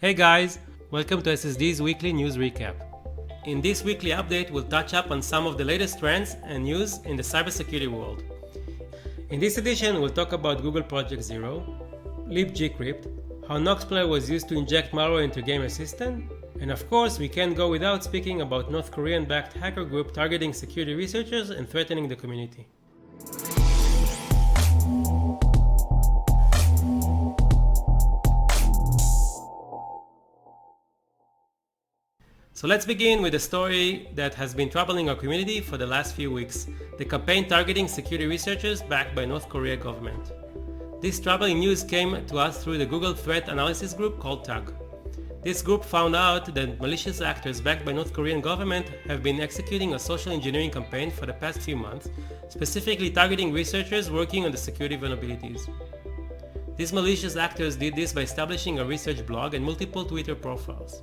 Hey guys, welcome to SSD's weekly news recap. In this weekly update, we'll touch up on some of the latest trends and news in the cybersecurity world. In this edition, we'll talk about Google Project Zero, Libgcrypt, how NoxPlayer was used to inject malware into game assistant, and of course, we can't go without speaking about North Korean-backed hacker group targeting security researchers and threatening the community. So let's begin with a story that has been troubling our community for the last few weeks, the campaign targeting security researchers backed by North Korea government. This troubling news came to us through the Google threat analysis group called TAG. This group found out that malicious actors backed by North Korean government have been executing a social engineering campaign for the past few months, specifically targeting researchers working on the security vulnerabilities. These malicious actors did this by establishing a research blog and multiple Twitter profiles.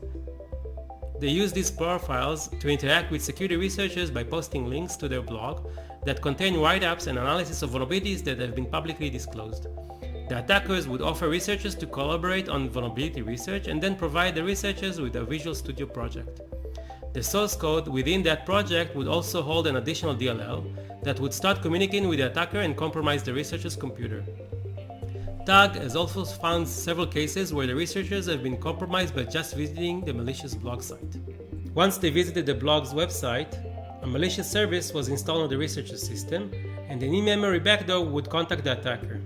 They use these profiles to interact with security researchers by posting links to their blog that contain write-ups and analysis of vulnerabilities that have been publicly disclosed. The attackers would offer researchers to collaborate on vulnerability research and then provide the researchers with a Visual Studio project. The source code within that project would also hold an additional DLL that would start communicating with the attacker and compromise the researcher's computer. TAG has also found several cases where the researchers have been compromised by just visiting the malicious blog site. Once they visited the blog's website, a malicious service was installed on the researcher's system, and an in-memory backdoor would contact the attacker.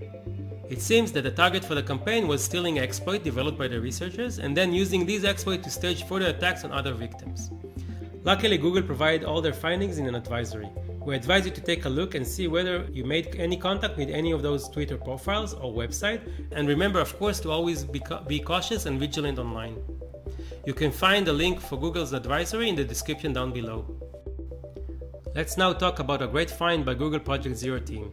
It seems that the target for the campaign was stealing an exploit developed by the researchers and then using these exploits to stage further attacks on other victims. Luckily, Google provided all their findings in an advisory. We advise you to take a look and see whether you made any contact with any of those Twitter profiles or website, and remember, of course, to always be cautious and vigilant online. You can find the link for Google's advisory in the description down below. Let's now talk about a great find by Google Project Zero team,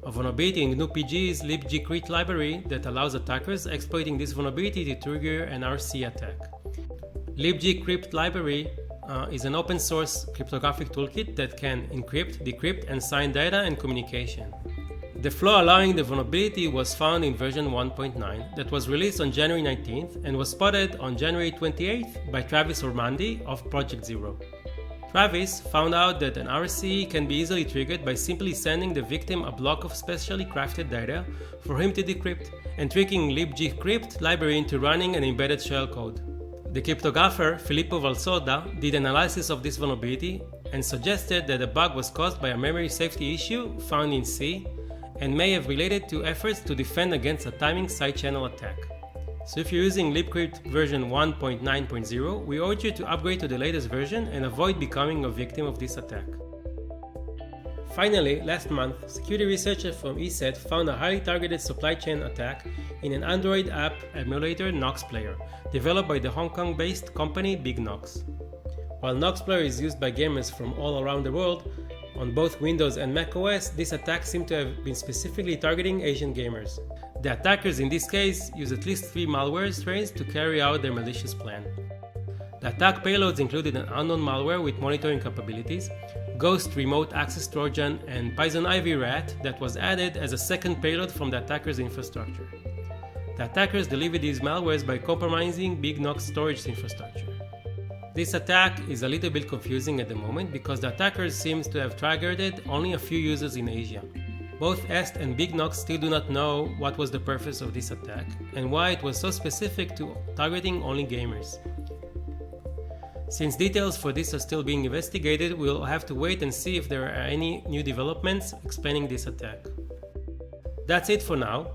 a vulnerability in GNU-PG's Libgcrypt library that allows attackers exploiting this vulnerability to trigger an RC attack. Libgcrypt library is an open source cryptographic toolkit that can encrypt, decrypt, and sign data and communication. The flaw allowing the vulnerability was found in version 1.9 that was released on January 19th and was spotted on January 28th by Travis Ormandy of Project Zero. Travis found out that an RCE can be easily triggered by simply sending the victim a block of specially crafted data for him to decrypt and tricking Libgcrypt library into running an embedded shell code. The cryptographer Filippo Valsoda did analysis of this vulnerability and suggested that the bug was caused by a memory safety issue found in C and may have related to efforts to defend against a timing side channel attack. So if you're using Libgcrypt version 1.9.0, we urge you to upgrade to the latest version and avoid becoming a victim of this attack. Finally, last month, security researchers from ESET found a highly targeted supply chain attack in an Android app emulator NoxPlayer, developed by the Hong Kong-based company Big Nox. While NoxPlayer is used by gamers from all around the world, on both Windows and macOS, this attack seemed to have been specifically targeting Asian gamers. The attackers in this case used at least 3 malware strains to carry out their malicious plan. The attack payloads included an unknown malware with monitoring capabilities, Ghost remote access Trojan, and Poison Ivy rat that was added as a second payload from the attacker's infrastructure. The attackers delivered these malwares by compromising Big Nox storage infrastructure. This attack is a little bit confusing at the moment because the attackers seem to have targeted only a few users in Asia. Both EST and Big Nox still do not know what was the purpose of this attack and why it was so specific to targeting only gamers. Since details for this are still being investigated, we'll have to wait and see if there are any new developments explaining this attack. That's it for now.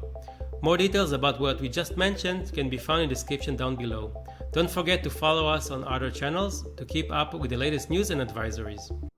More details about what we just mentioned can be found in the description down below. Don't forget to follow us on other channels to keep up with the latest news and advisories.